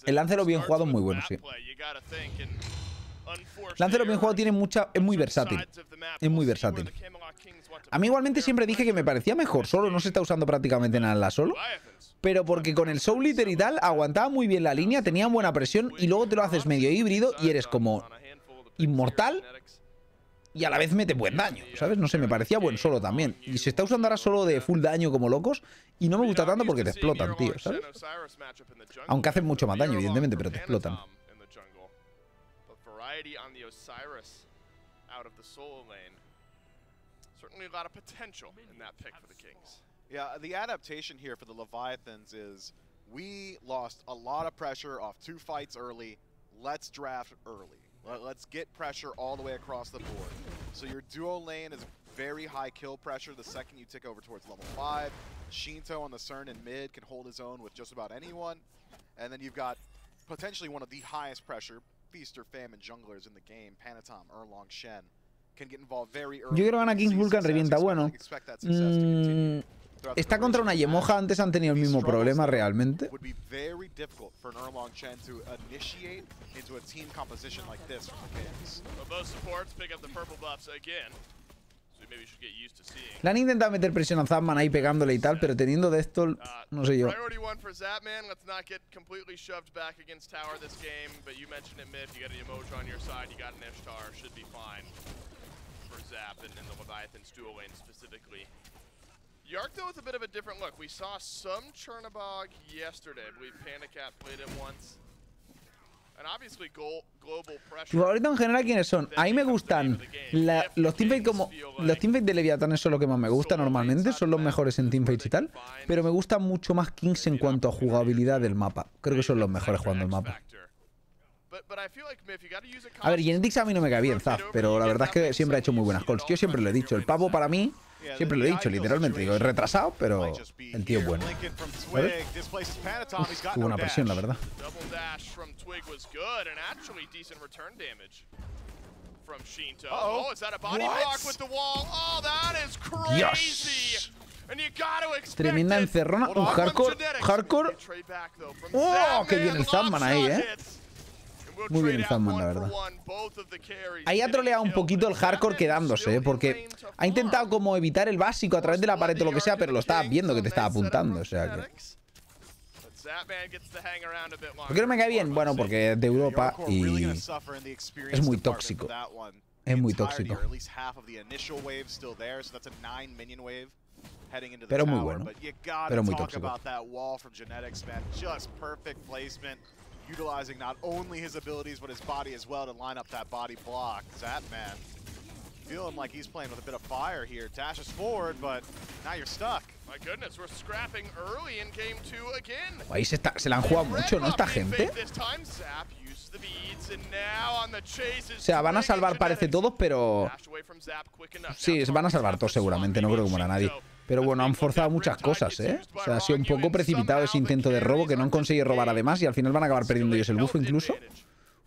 El Lancero bien jugado es muy bueno, sí. Lancero bien jugado tiene mucha... Es muy versátil. Es muy versátil. A mí igualmente siempre dije que me parecía mejor solo. No se está usando prácticamente nada en la solo. Pero porque con el Soul Eater y tal aguantaba muy bien la línea, tenía buena presión y luego te lo haces medio híbrido y eres como inmortal y a la vez mete buen daño, ¿sabes? No sé, me parecía buen solo también. Y se está usando ahora solo de full daño como locos y no me gusta tanto porque te explotan, tío, ¿sabes? Aunque hacen mucho más daño, evidentemente, pero te explotan. Yeah, the adaptation here for the Leviathans is we lost a lot of pressure off 2 fights early. Let's draft early. Let's get pressure all the way across the board. So your duo lane is very high kill pressure the second you tick over towards level 5. Shinto on the CERN in mid can hold his own with just about anyone. And then you've got potentially one of the highest pressure feast or famine junglers in the game, Panatom, Erlong, Shen. Can get involved very early. Yo creo que Ana Kings Vulcan revienta bueno. Está contra una Yemoja, antes han tenido el mismo problema realmente. Le han intentado meter presión a Zapman ahí pegándole y tal, pero teniendo de esto, no sé yo. Yark, though, with a bit of a different look. We saw some Chernobog yesterday. I believe Panicat played it once. And obviously global pressure. Tu favorito en general, ¿quiénes son? A mí me gustan los teamfights como... Los teamfights de Leviatanes son lo que más me gusta normalmente. Son los mejores en teamfights y tal. Pero me gusta mucho más Kings en cuanto a jugabilidad del mapa. Creo que son los mejores jugando el mapa. A ver, Genetics a mí no me cae bien, Zaf, pero la verdad es que siempre ha hecho muy buenas calls. Yo siempre lo he dicho, el pavo para mí, siempre lo he dicho, literalmente. Digo, es retrasado, pero el tío es bueno. ¿Sabes? Uf, hubo una presión, la verdad. ¡Dios! Tremenda encerrona. Un hardcore. Hardcore. ¡Oh! ¡Qué bien el Zapman ahí, Muy bien el Zapman, la verdad. Ahí ha troleado un poquito el hardcore quedándose, porque ha intentado como evitar el básico a través de la pared o lo que sea, pero lo estabas viendo que te estaba apuntando, o sea que... ¿Por qué no me cae bien? Bueno, porque es de Europa y es muy tóxico. Es muy tóxico. Pero muy bueno. Pero muy tóxico. Utilizing not only his abilities but his body as well to line up that body block. Zapman feeling like he's playing with a bit of fire here. Dashes forward, but now you're stuck. My goodness, we're scrapping early in game 2 again. Ahí se la han jugado mucho, ¿no? Esta gente. O sea, van a salvar parece todos, pero... Sí, se van a salvar todos seguramente, no creo que muera nadie. Pero bueno, han forzado muchas cosas, ¿eh? O sea, ha sido un poco precipitado ese intento de robo, que no han conseguido robar además y al final van a acabar perdiendo ellos el bufo incluso.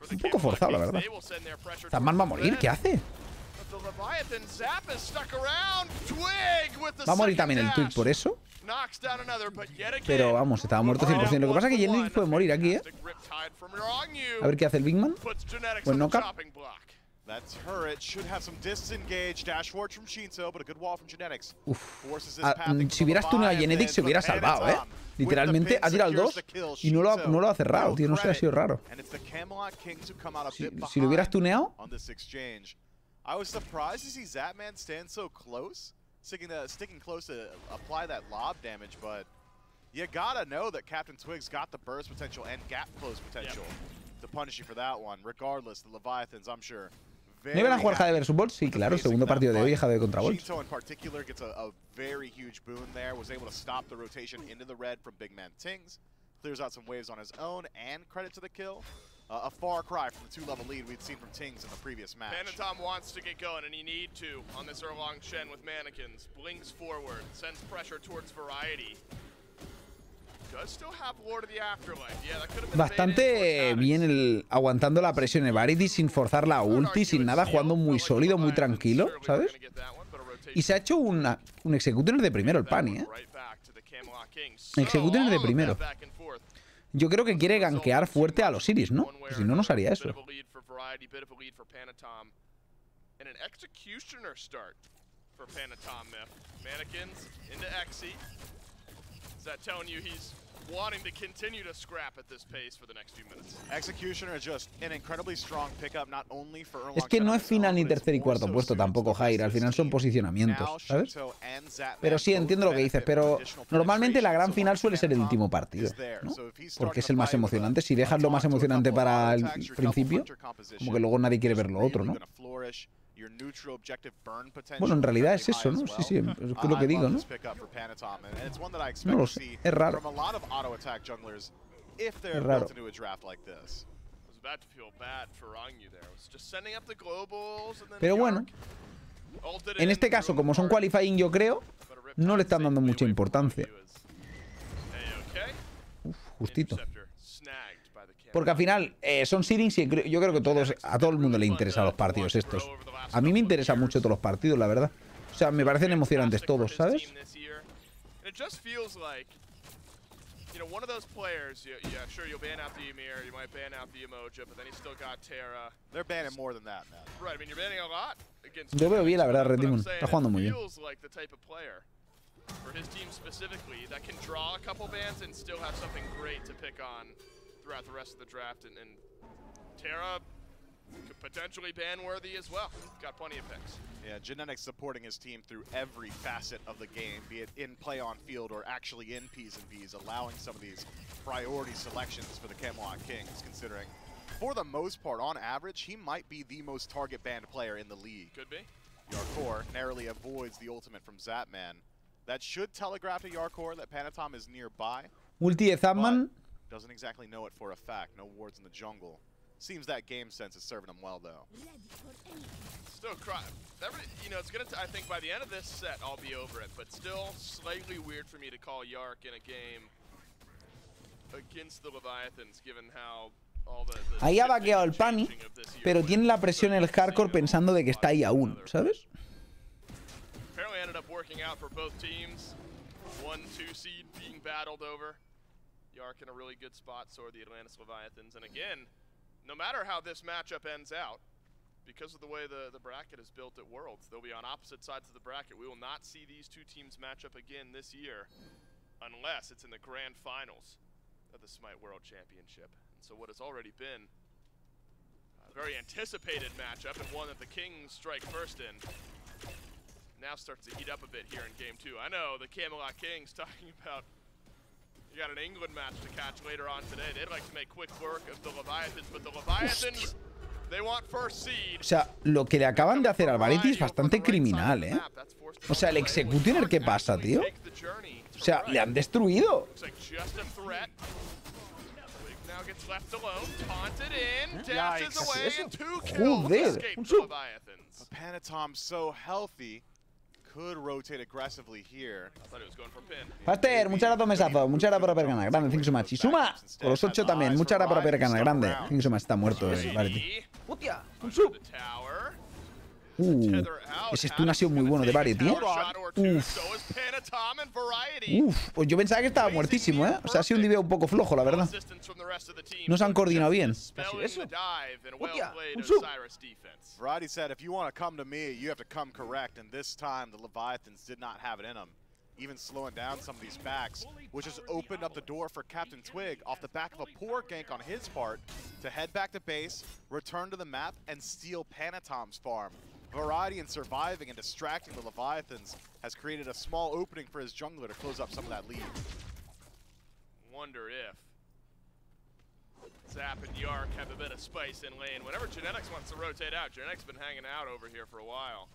Un poco forzado, la verdad. Zapman va a morir, ¿qué hace? Va a morir también el Twig por eso. Pero vamos, estaba muerto 100%. Lo que pasa es que Genetics puede morir aquí, ¿eh? A ver qué hace el Big Man. Pues knockup. Si hubieras tuneado a Genetics se hubiera salvado, ¿eh? Literalmente ha tirado el 2 y no lo ha cerrado, tío. No sé, ha sido raro. Si lo hubieras tuneado... I was surprised to see Zapman stand so close, sticking close to apply that lob damage, but you gotta know that Captain Twig's got the burst potential and gap close potential to punish you for that one. Regardless, the Leviathans, I'm sure. ¿No iban a jugar Jade vs Bolt? Sí, claro, segundo partido de hoy, Jade contra Bolt. Shinto in particular gets a very huge boon there, was able to stop the rotation into the red from Big Man Tings, clears out some waves on his own, and credit to the kill. A far cry from the 2-level lead we'd seen from Tings in the previous match. Panatom wants to get going, and he need to on this Erlong Shen with mannequins. Blinks forward, sends pressure towards Variety. Does still have Lord of the Afterlife. Yeah, that could have been bastante bien aguantando la presión de Variety sin forzar la ulti, sin nada, jugando muy sólido, muy tranquilo, ¿sabes? Y se ha hecho un Executioner de primero el Pani, ¿eh? Executioner de primero. Yo creo que quiere gankear fuerte a los Iris, ¿no? Pues si no, no sería eso. Wanting to continue to scrap at this pace for the next few minutes. Executioner is just an incredibly strong pickup, not only for Es que no es final ni tercer y cuarto puesto tampoco, Jair. Al final son posicionamientos, ¿sabes? Pero sí, entiendo lo que dices. Pero normalmente la gran final suele ser el último partido, ¿no? Porque es el más emocionante. Si dejas lo más emocionante para el principio, como que luego nadie quiere ver lo otro, ¿no? Bueno, en realidad es eso, ¿no? Sí, sí, es lo que digo, ¿no? No lo sé, es raro. Es raro. Pero bueno, en este caso, como son qualifying, yo creo, no le están dando mucha importancia. Uf, justito. Porque al final son seedings y yo creo que a todo el mundo le interesan los partidos estos. A mí me interesan mucho todos los partidos, la verdad. O sea, me parecen emocionantes todos, ¿sabes? Yo veo bien, la verdad, Red Demon. Está jugando muy bien. For his team specifically, that can draw a couple bans and still have something great to pick on throughout the rest of the draft. And Terra could potentially ban-worthy as well. Got plenty of picks. Yeah, Genetics supporting his team through every facet of the game, be it in play on field or actually in P's and B's, allowing some of these priority selections for the Camelot Kings, considering for the most part, on average, he might be the most target banned player in the league. Could be. Yarkor narrowly avoids the ultimate from Zapman. That should telegraph to Yarkor that Panatom is nearby. Ulti de Zapman. Doesn't exactly know it for a fact. No wards in the jungle. Seems that game sense is serving him well, though. Still, you know, it's gonna. I think by the end of this set, I'll be over it. But still, slightly weird for me to call Yark in a game against the Leviathans, given how all the ahí ha vaqueado el Pani, pero tiene la presión en el hardcore pensando de que está ahí aún, ¿sabes? Apparently ended up working out for both teams. 1-2 seed being battled over. Yark in a really good spot, so are the Atlantis Leviathans. And again, no matter how this matchup ends out, because of the way the bracket is built at Worlds, they'll be on opposite sides of the bracket. We will not see these two teams match up again this year unless it's in the grand finals of the Smite World Championship. And so what has already been a very anticipated matchup and one that the Kings strike first in now starts to heat up a bit here in game 2. I know the Camelot Kings talking about you got an England match to catch later on today. They'd like to make quick work of the Leviathans, but the Leviathans, they want first seed. O sea, lo que le acaban de hacer al Vareti es bastante criminal, ¿eh? O sea, el Executioner, ¿qué pasa, tío? O sea, le han destruido. Joder, un sub. Panatom so healthy. Could rotate aggressively here. Faster, muchas gracias, mesazo. Muchas gracias por haber ganado. Grande, thank you so much. Y Suma, con los 8 también. Muchas gracias por haber ganado. Grande, thank you so much. Está muerto el Vareti. ¡Hostia! ¡Un sub! Ese stun ha sido muy bueno de Vareti, ¿eh? Pues yo pensaba que estaba muertísimo, ¿eh? O sea, ha sido un diveo un poco flojo, la verdad. No se han coordinado bien. Eso. ¡Hostia! ¡Un sub! Variety said, if you want to come to me, you have to come correct. And this time, the Leviathans did not have it in them. Even slowing down some of these backs, which has opened up the door for Captain Twig off the back of a poor gank on his part to head back to base, return to the map, and steal Panatom's farm. Variety in surviving and distracting the Leviathans has created a small opening for his jungler to close up some of that lead. Wonder if Zap and Yark have a bit of spice in lane. Whenever Genetics wants to rotate out, Genetics been hanging out over here for a while.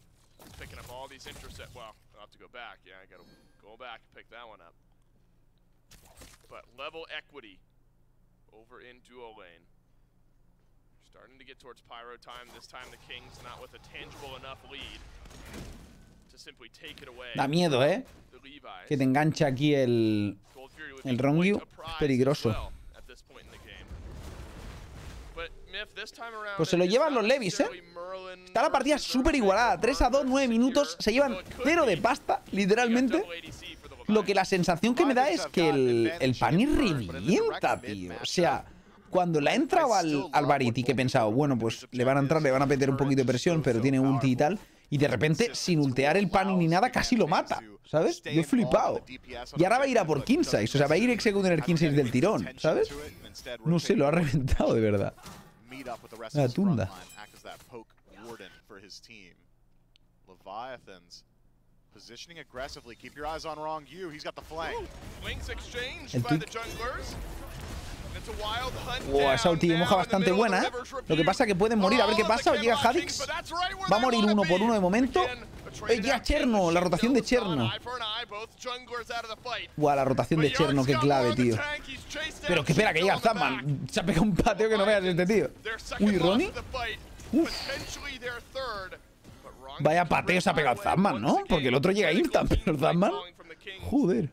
Picking up all these intercept. Well, I'll have to go back. Yeah, I gotta go back and pick that one up. But level equity over in duo lane. Starting to get towards Pyro time. This time the Kings not with a tangible enough lead to simply take it away. Da miedo, ¿eh? Que te enganche aquí el Rongyu. Es peligroso. Pues se lo llevan los Levis, ¿eh? Está la partida súper igualada. 3-2, 9 minutos. Se llevan 0 de pasta, literalmente. Lo que la sensación que me da es que el Pani revienta, tío. O sea, cuando le ha entrado al Varity, que he pensado, bueno, pues le van a entrar, le van a meter un poquito de presión, pero tiene ulti y tal. Y de repente, sin ultear el Pani ni nada, casi lo mata, ¿sabes? Yo he flipado. Y ahora va a ir a por King Size, o sea, va a ir Executioner King Size del tirón, ¿sabes? No sé, lo ha reventado de verdad. La tunda. Positioning aggressively. Keep your eyes on wrong you. He's got the flank. Wings exchanged by the junglers. It's a wild hunt. Esa ulti moja bastante buena, ¿eh? Lo que pasa es que pueden morir. A ver qué pasa. Llega Hadix. Va a morir uno por uno de momento. Ya Cherno, la rotación de Cherno. Buah, la rotación de Cherno, qué clave, tío. Pero que espera, que llega Zapman. Se ha pegado un pateo que no veas este tío. Uy, Ronnie. Uf. Vaya pateo se ha pegado Zapman, ¿no? Porque el otro llega instant, pero el Zapman... Joder.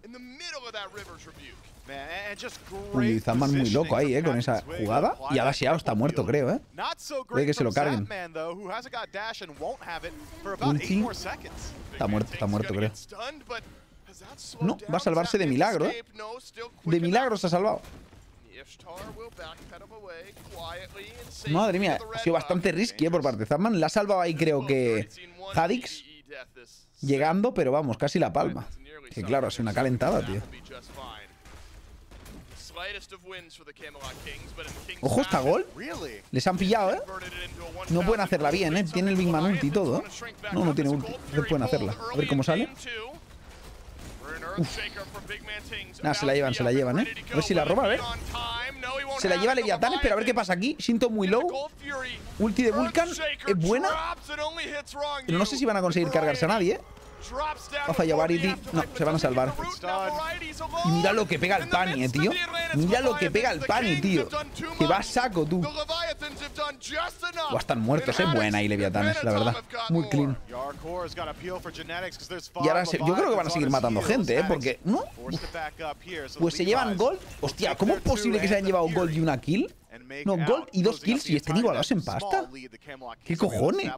Uy, Zapman muy loco ahí, con esa jugada. Y ahora Xiao está muerto, creo, Puede que se lo carguen. Ulti. Está muerto, creo. No, va a salvarse de milagro, De milagro se ha salvado. Madre mía, ha sido bastante risky, por parte de Zapman. La ha salvado ahí, creo que Hadix, llegando, pero vamos, casi la palma. Que claro, ha sido una calentada, tío. Ojo, esta gol. Les han pillado, No pueden hacerla bien, Tiene el Big Man ulti y todo, No, no tiene ulti. No pueden hacerla. A ver cómo sale. Uf. Nada, se la llevan, A ver si la roba, a ver. Se la lleva Leviatanes, pero a ver qué pasa aquí. Shinto muy low. Ulti de Vulcan es buena. Pero no sé si van a conseguir cargarse a nadie, Ha fallado Varity. No, se van a salvar. Y mira lo que pega el Pani, tío. Mira lo que pega el Pani, tío. Que va a saco, tú. O están muertos, Buena ahí Leviatanes, la verdad. Muy clean. Y ahora yo creo que van a seguir matando gente, Porque, ¿no? Pues se llevan Gold. Hostia, ¿cómo es posible que se hayan llevado Gold y una kill? No, Gold y 2 kills y estén igualados en pasta. ¿Qué cojones?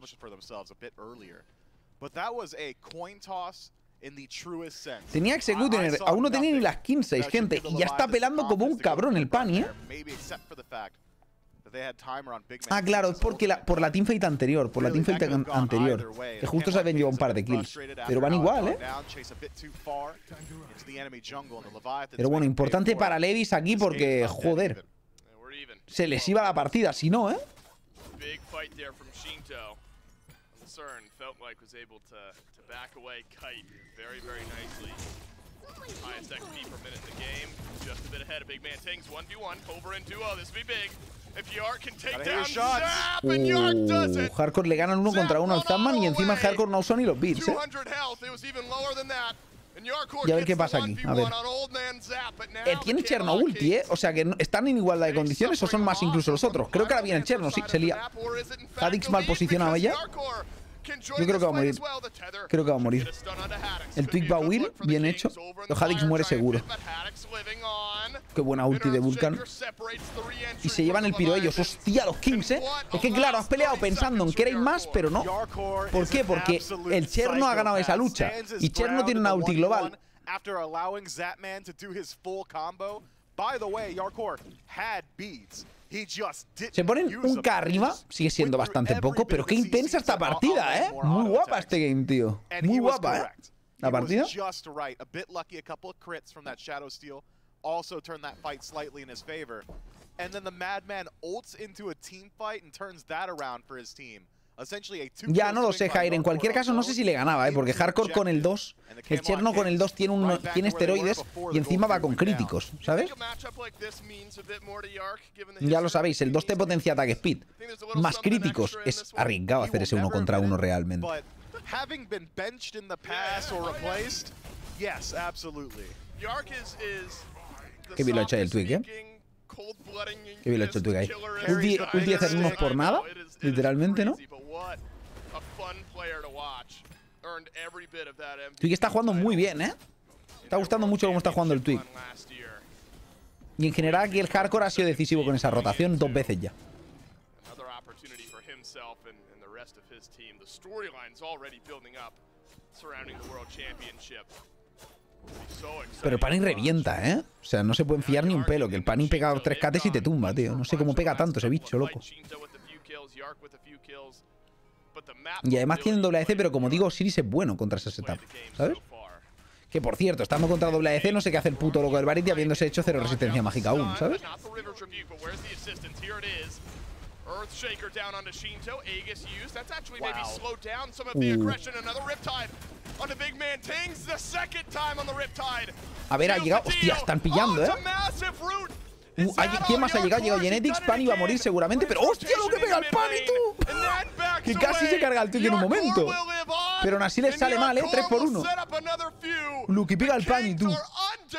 Tenía Executioner, aún no tenía ni las 15, gente. Y ya está pelando como un cabrón el Pani, Ah, claro, es porque por la teamfight anterior. Por la teamfight anterior. Que justo se habían llevado un par de kills. Pero van igual, Pero bueno, importante para Levis aquí porque, joder, se les iba la partida, si no, Felt like was able to back away Kite very nicely. Highest XP per minute in the game. Just a bit ahead of Big Man Tings. 1v1, over and duo. This will be big. If Yark can take down Zap, and Yark does it. Hardcore le ganan 1 contra 1 al Zapman y encima Hardcore no usa ni los beats, 200 health. It was even lower than that. Y a ver qué pasa aquí. A ver. Tiene Cherno ulti, O sea que están en igualdad de condiciones o son más incluso los otros. Creo que ahora viene Cherno, sí, se lía. Hadix mal posicionado ya. Yo creo que va a morir. Creo que va a morir. El Twig va a huir. Bien hecho. Pero Hadix muere seguro. Qué buena ulti de Vulcan. Y se llevan el piro ellos. Hostia, los Kings, Es que claro, has peleado pensando en que erais más, pero no. ¿Por qué? Porque el Cherno ha ganado esa lucha. Y Cherno tiene una ulti global. Se ponen un K arriba, sigue siendo bastante poco, pero qué intensa esta partida, Muy guapa este game, tío. Muy guapa, La partida. Ya no lo sé, Jair. En cualquier caso, no sé si le ganaba, porque Hardcore con el 2, el Cherno con el 2 tiene esteroides y encima va con críticos, ¿sabes? Ya lo sabéis, el 2 te potencia ataque speed. Más críticos. Es arriesgado hacer ese 1 contra 1 realmente. Qué bien lo ha hecho el Twig, Qué bien lo ha hecho el Twig ahí. Ulti hacer unos por nada, literalmente, ¿no? Twig está jugando muy bien, Está gustando mucho cómo está jugando el Twig. Y en general aquí el Hardcore ha sido decisivo con esa rotación 2 veces ya. Pero el Pani revienta, ¿eh? O sea, no se pueden fiar ni un pelo. Que el Pani pega 3 KTs y te tumba, tío. No sé cómo pega tanto ese bicho, loco. Y además tienen doble ADC, pero como digo, Osiris es bueno contra ese setup, ¿sabes? Que por cierto, estando contra doble ADC, no sé qué hace el puto loco del Varity habiéndose hecho 0 resistencia mágica aún, ¿sabes? Earthshaker down onto Shinto. Aegis used. That's actually maybe slowed down some of the aggression. Another Riptide onto Big Man Tings. The second time on the Riptide. A ver, ha llegado. Hostia, están pillando, ¿eh? ¿Quién más ha llegado? Ha llegado Genetics. Pani va a morir seguramente. Pero ¡hostia, lo que pega el Pani, tú! Que casi se carga el Twitch en un momento. Pero aún así les sale mal, ¿eh? 3 por 1. Lucky pega el Pani, tú.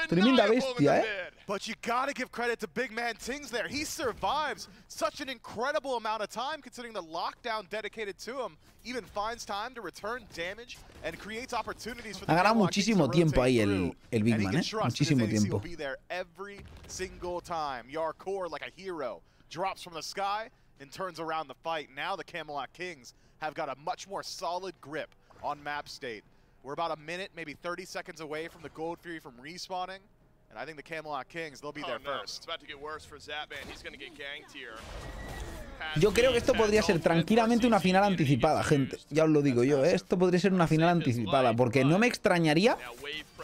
Tremenda bestia, ¿eh? But you gotta give credit to Big Man Tings there. He survives such an incredible amount of time considering the lockdown dedicated to him. Even finds time to return damage and creates opportunities for the ha ganado muchísimo tiempo ahí el Big Man, ¿eh? Muchísimo tiempo. Every single time. Yarkor like a hero drops from the sky and turns around the fight. Now the Camelot Kings have got a much more solid grip on map state. We're about a minute, maybe 30 seconds away from the Gold Fury from respawning. And I think the Camelot Kings, they'll be there first. It's about to get worse for Zapman. He's going to get ganked here. Yo creo que esto podría ser tranquilamente una final anticipada, gente. Ya os lo digo yo, ¿eh? Esto podría ser una final anticipada, porque no me extrañaría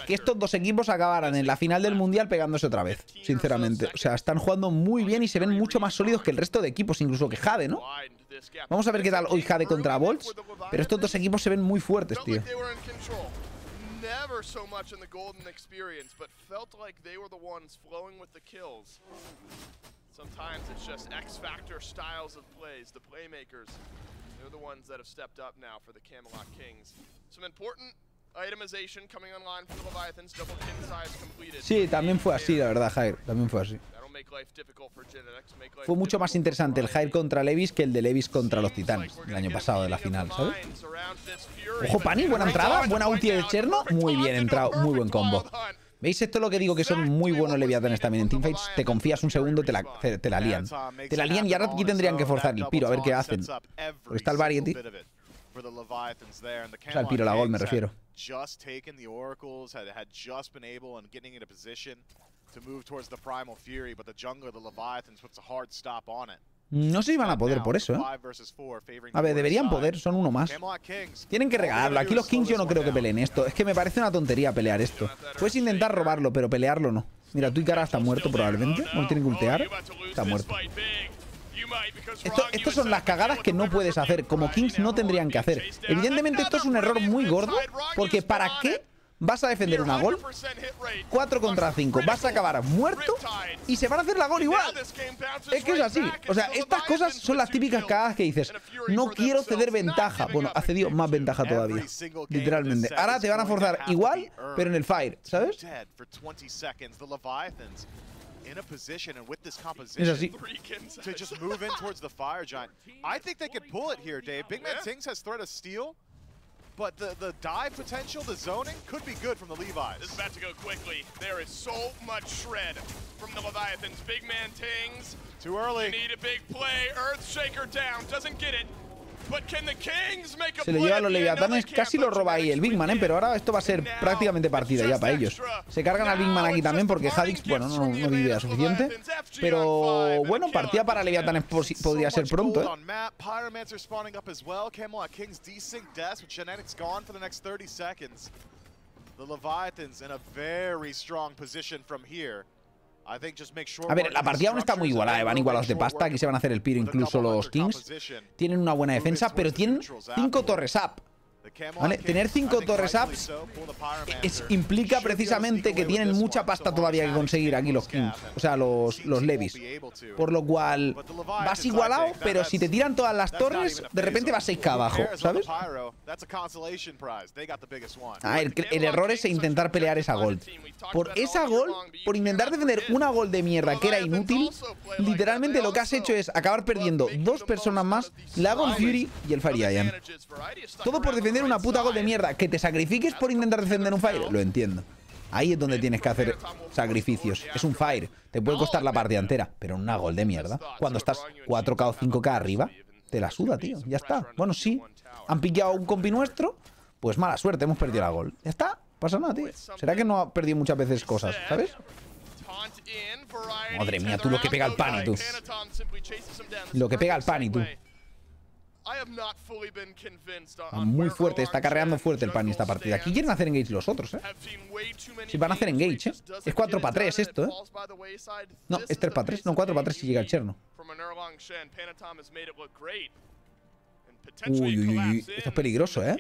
que estos dos equipos acabaran en la final del Mundial pegándose otra vez, sinceramente. O sea, están jugando muy bien y se ven mucho más sólidos que el resto de equipos, incluso que Jade, ¿no? Vamos a ver qué tal hoy Jade contra Volts, pero estos dos equipos se ven muy fuertes, tío. Never so much in the golden experience, but felt like they were the ones flowing with the kills. Sometimes it's just X-Factor styles of plays. The playmakers, they're the ones that have stepped up now for the Camelot Kings. Some important itemization coming online for the Leviathans. Double kin size completed. Sí, también fue así, la verdad, Jair. También fue así. Fue mucho más interesante el Jair contra Levis que el de Levis contra los Titanes el año pasado de la final, ¿sabes? Ojo, Pani, buena entrada, buena ulti de Cherno. Muy bien entrado, muy buen combo. ¿Veis? Esto es lo que digo, que son muy buenos Leviatanes también. En teamfights te confías un segundo, te la lían. Te la lían y ahora aquí tendrían que forzar el piro, a ver qué hacen. Porque está el Variety. O sea, el piro, la gol me refiero. No sé si van a poder por eso, ¿eh? A ver, deberían poder, son uno más. Tienen que regalarlo. Aquí los Kings yo no creo que peleen esto. Es que me parece una tontería pelear esto. Puedes intentar robarlo, pero pelearlo no. Mira, Tuikara está muerto probablemente. No tiene que ultear. Está muerto. Estas son las cagadas que no puedes hacer. Como Kings no tendrían que hacer. Evidentemente esto es un error muy gordo. Porque ¿para qué vas a defender una gol? 4 contra 5. Vas a acabar muerto y se van a hacer la gol igual. Es que es así. O sea, estas cosas son las típicas cagadas que dices: no quiero ceder ventaja. Bueno, ha cedido más ventaja todavía. Literalmente. Ahora te van a forzar igual, pero en el fire, ¿sabes? Es así. But the dive potential, the zoning, could be good from the Levi's. This is about to go quickly. There is so much shred from the Leviathans. Big Man Tings. Too early. You need a big play. Earthshaker down. Doesn't get it. But can the Kings make a Se le lleva a los Leviatanes, casi lo roba ahí el Big Man, pero ahora esto va a ser prácticamente partida ya para ellos. Se cargan al Big Man aquí también porque Hadix, bueno, no vive suficiente. Pero bueno, partida para Leviatanes podría ser pronto, ¿eh? A ver, la partida aún está muy igualada, van igualados de pasta. Aquí se van a hacer el piro incluso los Kings. Tienen una buena defensa, pero tienen 5 torres up. ¿Vale? Tener 5 torres ups implica precisamente que tienen mucha pasta todavía que conseguir aquí los Kings. O sea, los Levis. Por lo cual vas igualado, pero si te tiran todas las torres, de repente vas 6k abajo, ¿sabes? El error es intentar pelear esa gold. Por esa gold, por intentar defender una gold de mierda que era inútil, literalmente lo que has hecho es acabar perdiendo 2 personas más, la Gold Fury y el Fire Giant. Todo por defender una puta gol de mierda. Que te sacrifiques por intentar defender un Fire, lo entiendo. Ahí es donde tienes que hacer sacrificios. Es un Fire, te puede costar la partida entera, pero una gol de mierda, cuando estás 4k o 5k arriba, te la suda, tío. Ya está. Bueno, sí, han pillado un compi nuestro, pues mala suerte, hemos perdido la gol. Ya está. pasa nada, tío. ¿Será que no ha perdido muchas veces cosas, ¿sabes? Madre mía, tú lo que pega el Pani, tú. Lo que pega el Pani, tú. Muy fuerte, está carreando fuerte el Pani esta partida. Aquí quieren hacer engage los otros, ¿eh? Sí, van a hacer engage, ¿eh? Es 4 para 3 esto, ¿eh? No, es 3 para 3. No, 4 para 3 si llega el Cherno. Uy, uy, uy. Esto es peligroso, ¿eh?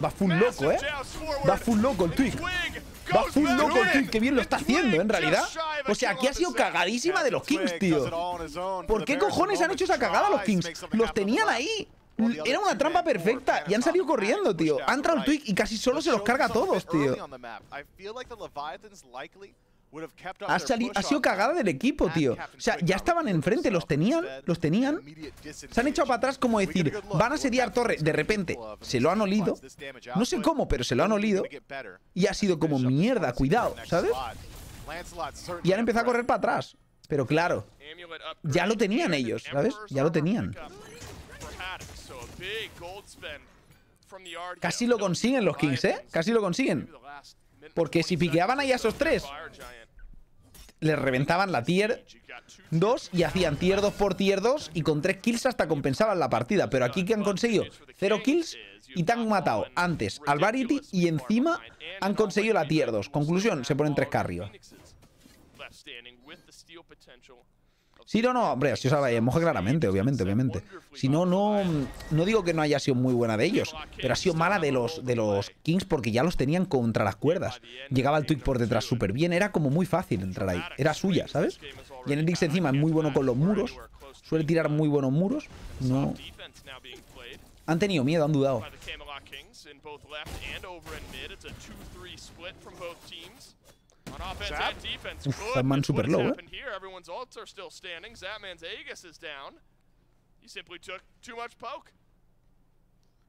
Va full loco, ¿eh? Va full loco el Twig. Va full loco el Twig. Qué bien lo está haciendo, en realidad. O sea, aquí ha sido cagadísima de los Kings, tío. ¿Por qué cojones han hecho esa cagada los Kings? Los tenían ahí. Era una trampa perfecta y han salido corriendo, tío. Ha entrado el Twig y casi solo se los carga a todos, tío. Ha sido cagada del equipo, tío. O sea, ya estaban enfrente, los tenían. Se han echado para atrás como decir, van a asediar torre. De repente, se lo han olido. No sé cómo, pero se lo han olido. Y ha sido como mierda, cuidado, ¿sabes? Y han empezado a correr para atrás. Pero claro, ya lo tenían ellos, ¿sabes? Ya lo tenían. Casi lo consiguen los Kings, ¿eh? Casi lo consiguen. Porque si piqueaban ahí a esos 3, les reventaban la tier 2 y hacían tier 2 por tier 2 y con 3 kills hasta compensaban la partida. Pero aquí que han conseguido 0 kills y te han matado antes al Varity y encima han conseguido la tier 2. Conclusión, se ponen 3K arriba. Sí, no, hombre, así os la moja claramente, obviamente. Si no, no digo que no haya sido muy buena de ellos, pero ha sido mala de los Kings porque ya los tenían contra las cuerdas. Llegaba el Twig por detrás súper bien, era como muy fácil entrar ahí. Era suya, ¿sabes? Y en el Dix encima es muy bueno con los muros, suele tirar muy buenos muros. No. Han tenido miedo, han dudado. Zapman super low,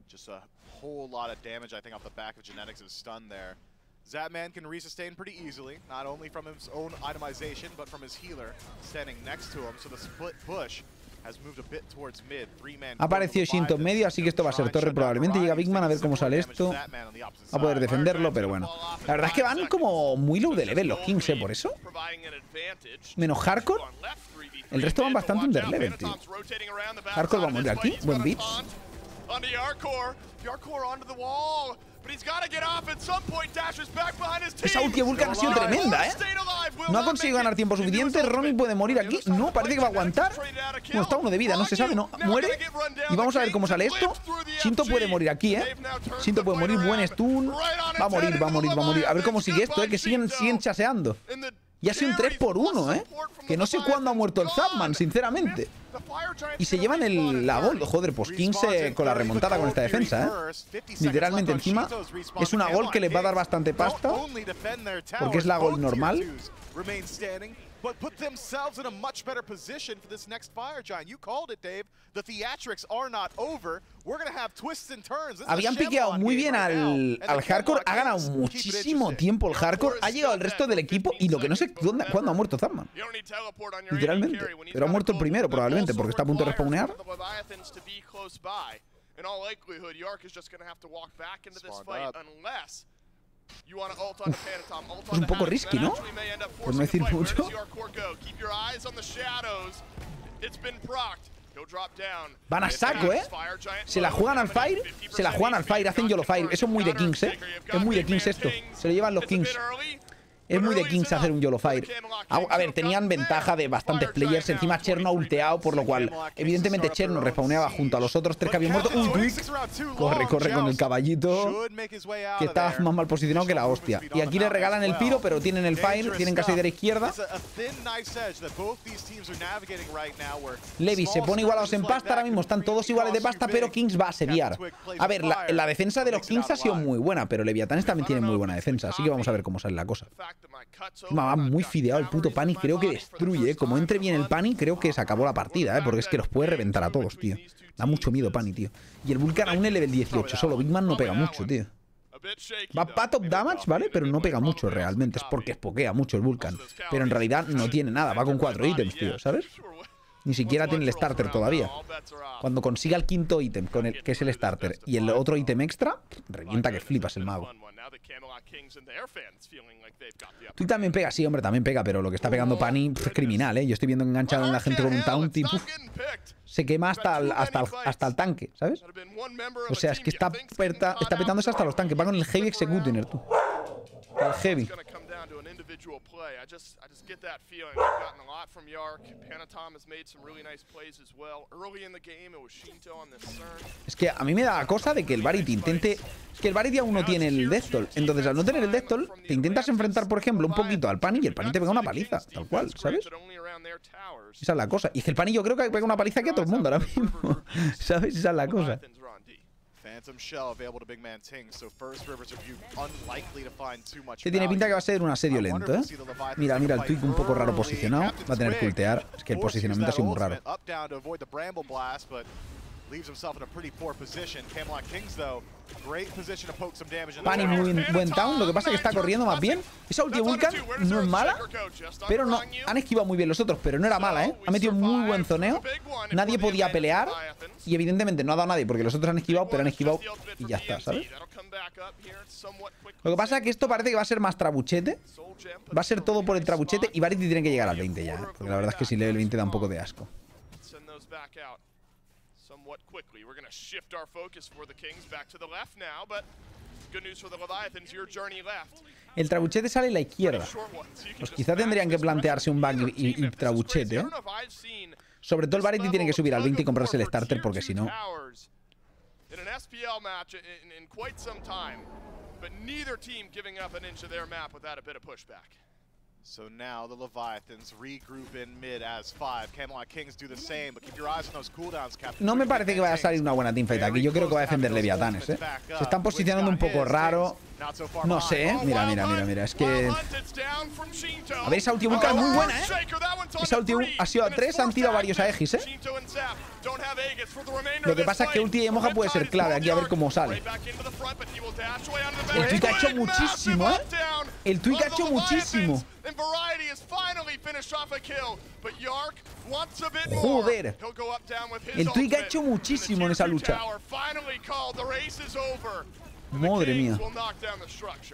Just a whole lot of damage, I think, off the back of Genetics' stun there. Zapman can resustain pretty easily, not only from his own itemization, but from his healer standing next to him. So the split push has moved a bit towards mid. Ha aparecido Shinto en medio, así que esto va a ser torre. Probablemente llega Big Man a ver cómo sale esto. Va a poder defenderlo, pero bueno. La verdad es que van como muy low de level los Kings, por eso. Menos Hardcore. El resto van bastante under level, tío. Hardcore va a morir aquí. Buen beat. Esa ulti de Vulcan ha sido tremenda, ¿eh? No ha conseguido ganar tiempo suficiente. Ronnie puede morir aquí. No, parece que va a aguantar. Bueno, está uno de vida, no se sabe, no. Muere. Y vamos a ver cómo sale esto. Shinto puede morir aquí, ¿eh? Shinto puede morir. Buen stun. Va a morir, va a morir, va a morir. A ver cómo sigue esto, ¿eh? Que siguen chaseando. Y ha sido un 3 por 1, ¿eh? Que no sé cuándo ha muerto el Zapman, sinceramente. Y se llevan la gol. Joder, pues Kings con la remontada con esta defensa, ¿eh? Literalmente encima es una gol que les va a dar bastante pasta. Porque es la gol normal. But put themselves in a much better position for this next Fire Giant. You called it, Dave. The theatrics are not over. We're going to have twists and turns. Habían piqueado muy bien al Hardcore. Ha ganado muchísimo tiempo el Hardcore. Ha llegado el resto del equipo y lo que no sé cuándo ha muerto Zapman. Literalmente. Pero ha muerto el primero probablemente porque está a punto de respawnear. Es un poco risky, ¿no? Por no decir mucho. Van a saco, ¿eh? Se la juegan al Fire. Se la juegan al Fire. Hacen YOLO Fire. Eso es muy de Kings, ¿eh? Es muy de Kings esto. Se lo llevan los Kings. Es muy de Kings hacer un YOLO Fire. A ver, tenían ventaja de bastantes players. Encima Cherno ha ulteado, por lo cual evidentemente Cherno respawneaba junto a los otros 3 que habían muerto. ¡Un Twig! Corre con el caballito, que está más mal posicionado que la hostia. Y aquí le regalan el piro, pero tienen el Fire. Tienen casi de la izquierda. Levi se pone igualados en pasta. Ahora mismo están todos iguales de pasta, pero Kings va a asediar. A ver, la defensa de los Kings ha sido muy buena, pero Leviatanes también tienen muy buena defensa. Así que vamos a ver cómo sale la cosa. Va muy fideado el puto Pani. Creo que destruye, Como entre bien el Pani, creo que se acabó la partida, porque es que los puede reventar a todos, tío. Da mucho miedo Pani, tío. Y el Vulcan aún es level 18. Solo Big Man no pega mucho, tío. Va para top damage, ¿vale? Pero no pega mucho realmente. Es porque spokea mucho el Vulcan. Pero en realidad no tiene nada. Va con 4 ítems, tío, ¿sabes? Ni siquiera tiene el starter todavía. Cuando consiga el quinto ítem, que es el starter, y el otro ítem extra, revienta que flipas el mago. Tú también pega, sí, hombre, también pega, pero lo que está pegando Pani es criminal, ¿eh? Yo estoy viendo enganchado en la gente con un taunt y se quema hasta el tanque, ¿sabes? O sea, es que está petándose hasta los tanques. Va con el Heavy Executioner, tú. El Heavy. Es que a mí me da la cosa de que el Varity intente... Es que el Varity aún no tiene el Deathtoll. Entonces, al no tener el Deathtoll, te intentas enfrentar, por ejemplo, un poquito al Pani y el Pani te pega una paliza, tal cual, ¿sabes? Esa es la cosa. Y es que el Pani yo creo que pega una paliza aquí a todo el mundo ahora mismo. ¿Sabes? Esa es la cosa. Que tiene pinta que va a ser un asedio lento, ¿eh? Mira, mira el tweak un poco raro posicionado. Va a tener que ultear. Es que el posicionamiento ha sido muy raro. Pani muy buen town. Lo que pasa es que está corriendo más bien. Esa ulti de Vulcan no es mala, pero no han esquivado muy bien los otros. Pero no era mala, ¿eh? Ha metido muy buen zoneo. Nadie podía pelear. Y evidentemente no ha dado nadie porque los otros han esquivado, pero han esquivado y ya está, ¿sabes? Lo que pasa es que esto parece que va a ser más trabuchete. Va a ser todo por el trabuchete. Y Varity tiene que llegar al 20 ya, ¿eh? Porque la verdad es que si lee el 20 da un poco de asco. El trabuchete sale a la izquierda. Pues quizá tendrían que plantearse un back y trabuchete, ¿eh? Sobre todo el Varity tiene que subir al 20 y comprarse el starter porque si no... So now the Leviathans regroup in mid as 5. Camelot Kings do the same, but keep your eyes on those cooldowns, Captain. No me parece que vaya a salir una buena teamfight aquí. Yo creo que va a defender Leviatanes, ¿eh? Se están posicionando un poco raro. No sé, ¿eh? Mira, mira, mira, mira. Es que... A ver, esa ulti Vulcan es muy buena, ¿eh? Esa ulti ha sido a 3, han tirado varios a Aegis, ¿eh? Lo que pasa es que ulti de Moja puede ser clave aquí, a ver cómo sale. El tweak ha hecho muchísimo, ¿eh? El tweak ha hecho muchísimo. Joder. El tweak ha hecho muchísimo en esa lucha. Madre mía.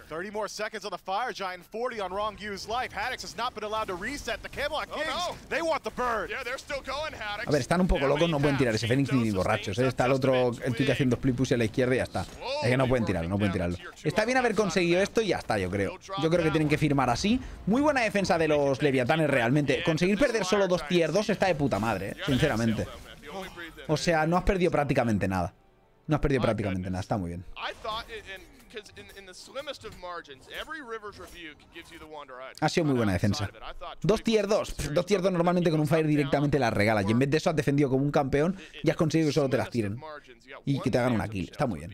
30 more seconds on the Fire Giant, 40 on Wrong U's life. Haddix has not been allowed to reset. The Camelot Kings, they want the bird. A ver, están un poco locos, no pueden tirar ese Fénix ni borrachos, ¿eh? Está el otro, el tweak haciendo split push a la izquierda y ya está. Es que no pueden tirarlo, no pueden tirarlo. Está bien haber conseguido esto y ya está, yo creo. Yo creo que tienen que firmar así. Muy buena defensa de los Leviatanes realmente. Conseguir perder solo 2 tier 2 está de puta madre, ¿eh? Sinceramente. O sea, no has perdido prácticamente nada. No has perdido prácticamente nada, está muy bien. Ha sido muy buena defensa. 2 tier 2. 2 tier 2 normalmente con un Fire directamente las regalas. Y en vez de eso has defendido como un campeón y has conseguido que solo te las tiren. Y que te hagan una kill. Está muy bien.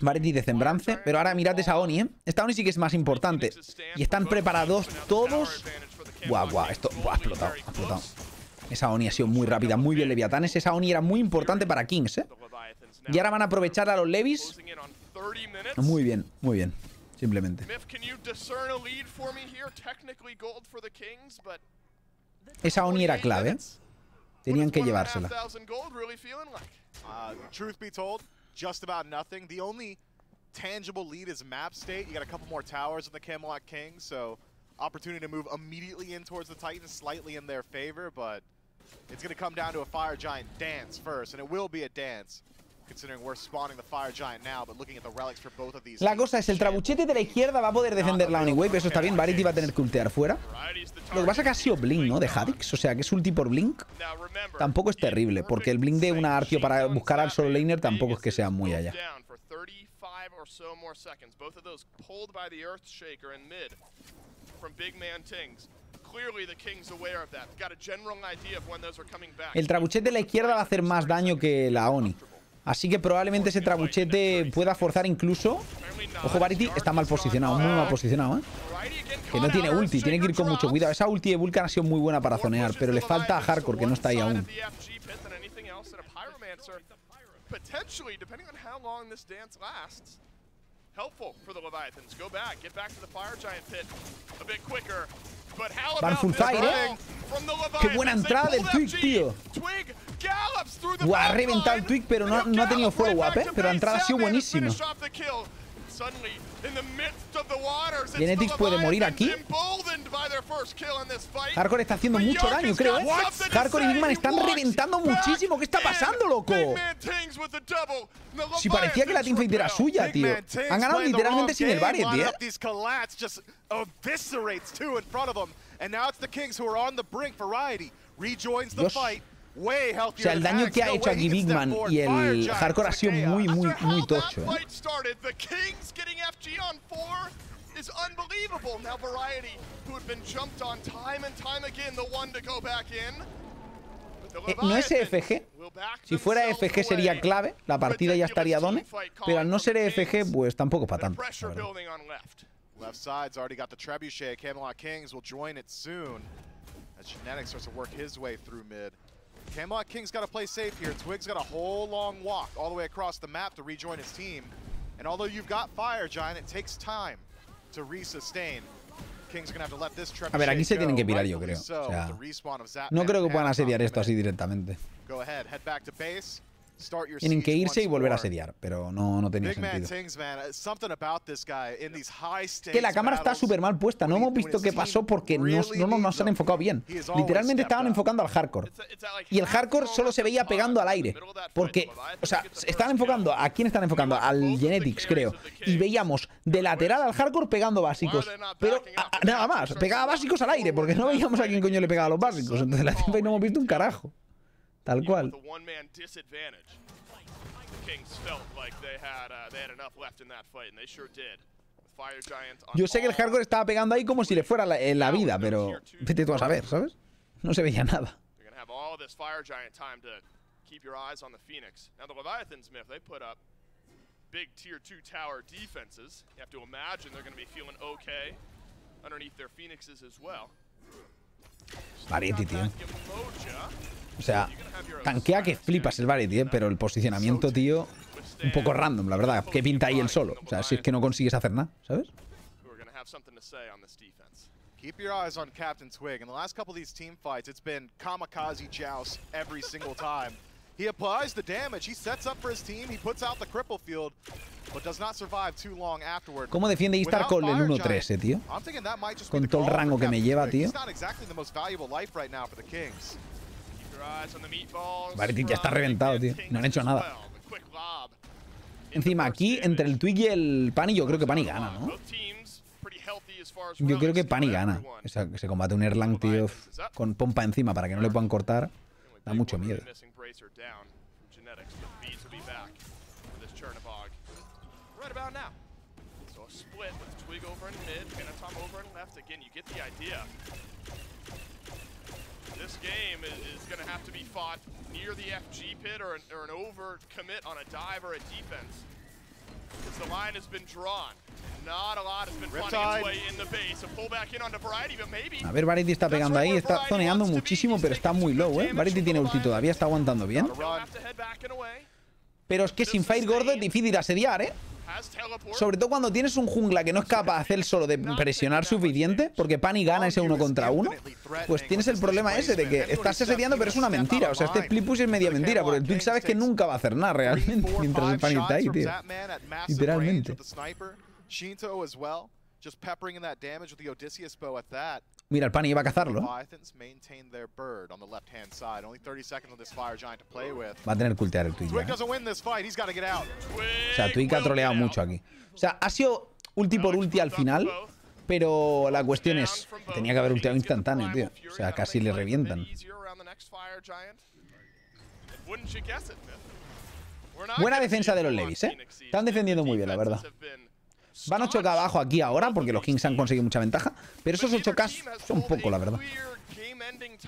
Varity de Sembrance. Pero ahora mirad esa Oni, ¿eh? Esta Oni sí que es más importante. Y están preparados todos. Buah, buah, esto buah, ha explotado, ha explotado. Esa Oni ha sido muy rápida, muy bien Leviatanes. Esa Oni era muy importante para Kings, ¿eh? Y ahora van a aprovechar a los Levis. Muy bien, simplemente. Esa Oni era clave, ¿eh? Tenían que llevársela. Truth be told, just about nothing. The only tangible lead is map state. You got a couple more towers in the Camelot Kings, so opportunity to move immediately in towards the Titans, slightly in their favor, but it's going to come down to a Fire Giant dance first, and it will be a dance, considering we're spawning the Fire Giant now, but looking at the relics for both of these. La cosa es, el trabuchete de la izquierda va a poder defender la Oniwave, eso está bien. Varity va a tener que ultear fuera. Lo que pasa es que ha sido Blink, ¿no? De Haddix, o sea, que es ulti por Blink. Tampoco es terrible, porque el Blink de una Artio para buscar al solo laner tampoco es que sea muy allá. El trabuchete de la izquierda va a hacer más daño que la Oni. Así que probablemente ese trabuchete pueda forzar incluso... Ojo, Varity está mal posicionado, muy mal posicionado, ¿eh? Que no tiene ulti, tiene que ir con mucho cuidado. Esa ulti de Vulcan ha sido muy buena para zonear, pero le falta a Hardcore, que no está ahí aún. helpful for the Leviathans. Go back, get back to the Fire Giant pit a bit quicker. But how Van about full this fire, ball from the Qué Leviathans? buena They entrada del pulled Twig, FG. tío. Twig gallops through the Buah, ha back reventado el line. Twig, pero no ha tenido follow-up, pero la entrada ha sido buenísima. Suddenly, in the midst of the waters, it's Genetics the puede morir Leviathans aquí. emboldened by their first kill in this fight. Hardcore está haciendo mucho daño, creo, ¿eh? Hardcore y Big Man están reventando muchísimo. ¿Qué está pasando, loco? Si parecía que la teamfight era suya, tío. Han ganado literalmente sin el Barret, tío. Dios. O sea, el daño que ha hecho aquí Big Man y el Hardcore ha sido muy tocho, ¿eh? Is unbelievable. Now Variety, who had been jumped on time and time again, the one to go back in. No es EFG. Si fuera EFG sería clave, la partida ya estaría done, pero al no ser EFG, pues tampoco es para tanto. Left side's already got the Trebuchet. Camelot Kings will join it soon as Genetics starts to work his way through mid. Camelot Kings got to play safe here. Twig's got a whole long walk all the way across the map to rejoin his team. And although you've got Fire Giant, it takes time to resustain. Kings are gonna have to let this A ver, aquí se tienen que pirar, yo creo. O sea, no creo que puedan asediar esto así directamente. Tienen que irse y volver a asediar, pero no tenía sentido. Que la cámara está súper mal puesta. No hemos visto qué pasó porque no nos han enfocado bien. Literalmente estaban enfocando al Hardcore. Y el Hardcore solo se veía pegando al aire. Porque, o sea, estaban enfocando... ¿A quién están enfocando? Al Genetics, creo. Y veíamos de lateral al Hardcore pegando básicos. Pero nada más. Pegaba básicos al aire porque no veíamos a quién coño le pegaba a los básicos. Entonces la teamfight no hemos visto un carajo. Tal cual. Yo sé que el Hardcore estaba pegando ahí como si le fuera la vida, pero vete tú a saber, ¿sabes? No se veía nada. Variety, tío. O sea, tanquea que flipas el Variety, pero el posicionamiento, tío, un poco random, la verdad. ¿Qué pinta ahí él solo? O sea, si es que no consigues hacer nada, ¿sabes? Keep your eyes on Captain Twig. In the last couple of these team fights, it's been kamikaze joust every single time. He applies the damage, he sets up for his team, he puts out the cripple field, but does not survive too long afterward. ¿Cómo defiende Istar con el 1-3, tío? Con todo el rango que me lleva, tío. Variety ya está reventado, tío. No han hecho nada. Encima, aquí, entre el Twig y el Pani, yo creo que Pani gana, ¿no? Yo creo que Pani gana. O sea, que se combate un Erlang, tío, con pompa encima para que no le puedan cortar. Da mucho miedo. This game is going to have to be fought near the FG pit or an over commit on a dive or a defense. Because the line has been drawn. Not a lot has been finding its way in the base. A pullback in onto Variety, but maybe. A ver, Variety está pegando ahí, está zoneando muchísimo, pero está muy low, ¿eh? Variety tiene ulti todavía, está aguantando bien. Pero es que sin Fire Gordo es difícil asediar, ¿eh? Sobre todo cuando tienes un jungla que no es capaz de hacer solo de presionar suficiente, porque Pani gana ese 1 contra 1, pues tienes el problema ese de que estás asediando, pero es una mentira. O sea, este split push es media mentira, porque el Twig sabes que nunca va a hacer nada realmente mientras el Pani está ahí, tío. Literalmente. Mira, el Pani iba a cazarlo. Va a tener que cultear el Twig ya, ¿eh? O sea, Twig ha troleado mucho aquí. O sea, ha sido ulti por ulti al final, pero la cuestión es, tenía que haber ulteado instantáneo, tío. O sea, casi le revientan. Buena defensa de los Levis, ¿eh? Están defendiendo muy bien, la verdad. Van 8K abajo aquí ahora, porque los Kings han conseguido mucha ventaja. Pero esos 8K son poco, la verdad.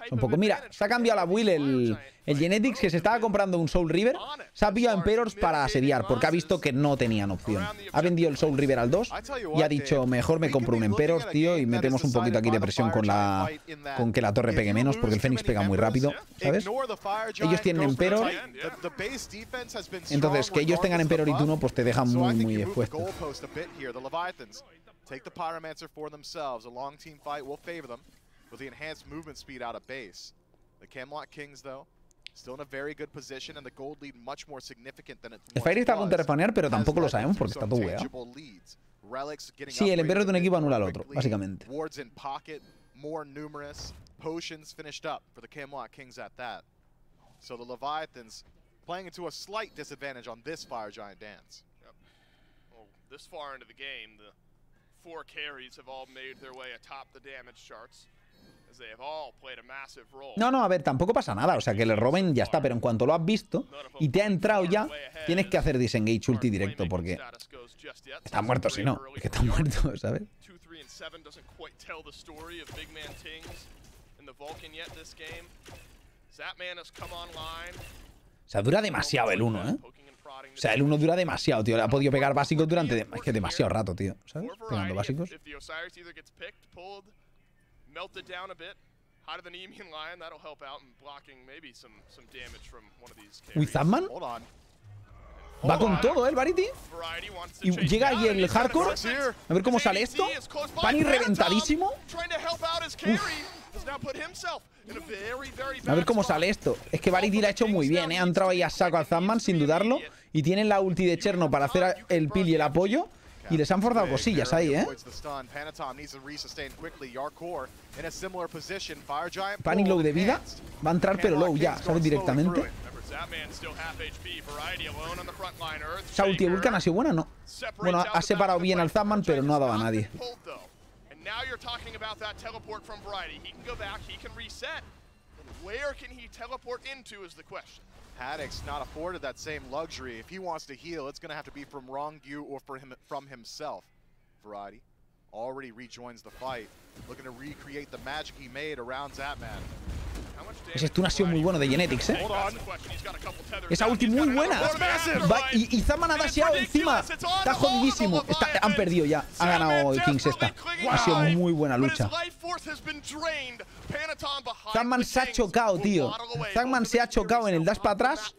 Son poco. Mira, se ha cambiado la build el Genetics, que se estaba comprando un Soul River. Se ha pillado Emperors para asediar, porque ha visto que no tenían opción. Ha vendido el Soul River al 2 y ha dicho, mejor me compro un Emperors, tío, y metemos un poquito aquí de presión con que la torre pegue menos, porque el Fénix pega muy rápido, ¿sabes? Ellos tienen Emperor. Entonces, que ellos tengan Emperor y tú no, pues te dejan muy, muy expuesto. With the enhanced movement speed out of base. The Camelot Kings, though, still in a very good position, and the gold lead much more significant than it El Fire está a punto de respawnear, pero tampoco lo sabemos porque está todo bugueado. Sí, el Emperor de un equipo anula al otro, básicamente. Wards in pocket, more numerous, potions finished up for the Camelot Kings at that. So the Leviathans playing into a slight disadvantage on this Fire Giant dance. Yep. Well, this far into the game, the 4 carries have all made their way atop the damage charts. No, no, a ver, tampoco pasa nada. O sea, que le roben ya está. Pero en cuanto lo has visto y te ha entrado ya, tienes que hacer disengage ulti directo, porque está muerto si no. Es que está muerto, ¿sabes? O sea, dura demasiado el 1, ¿eh? O sea, el 1 dura demasiado, tío. Le ha podido pegar básicos durante es que demasiado rato, tío. ¿Sabes? Pegando básicos. Melted down a bit. Hotter than Emian Lion, that'll help out in blocking maybe some damage from one of these carries. Uy, Zapman va con todo, ¿eh, el Varity? Y llega ahí el hardcore. A ver cómo sale esto. Pani reventadísimo. A ver cómo sale esto. Es que Varity la ha hecho muy bien, ¿eh? Ha entrado ahí a saco al Zapman sin dudarlo. Y tienen la ulti de Cherno para hacer el peel y el apoyo. Y les han forzado cosillas ahí, ¿eh? Panic low de vida. Va a entrar pero low ya, ¿sabes? Directamente. Esa ulti de Vulcan ha sido buena, ¿no? Bueno, ha separado bien al Zapman, pero no ha dado a nadie. Haddock's not afforded that same luxury. If he wants to heal, it's going to have to be from Wrongview or from himself. Variety already rejoins the fight, looking to recreate the magic he made around Zapman. Ese stun ha sido muy bueno de Genetics, ¿eh? Esa ulti muy buena. Y Zapman ha dasheado encima. Está jodidísimo. Han perdido ya. Ha ganado Kings esta. Ha sido muy buena lucha. Zapman se ha chocado, tío. Zapman se ha chocado en el dash para atrás.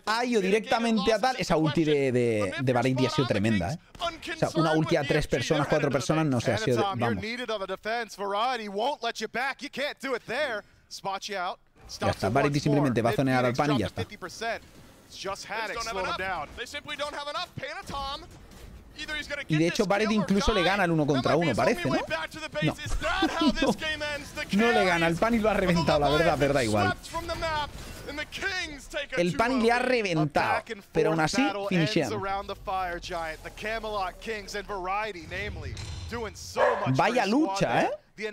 Ha ido directamente a tal. Esa ulti de Variety ha sido tremenda, ¿eh? O sea, una ulti a 3 personas, 4 personas, no sé, ha sido... Vamos. Ya está, Variety simplemente va a zonear al pan y ya está. Y de hecho Variety incluso le gana el 1 contra 1, parece, ¿no? No. No le gana, el Pani lo ha reventado, la verdad igual. El Pani le ha reventado, pero aún así, finisheado. Vaya lucha, ¿eh? ¿Qué?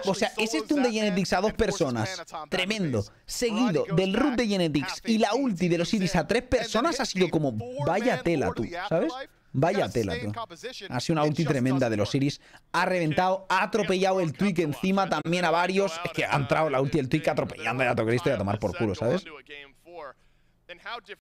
O sea, ese stun de Genetics a 2 personas, tremendo, seguido del root de Genetics y la ulti de los Iris a 3 personas ha sido como vaya tela, tú, ¿sabes? Vaya tela, tú. Ha sido una ulti tremenda de los Iris. Ha reventado, ha atropellado el Tweak encima también a varios. Es que ha entrado la ulti del Tweak atropellando a Cristo y a tomar por culo, ¿sabes?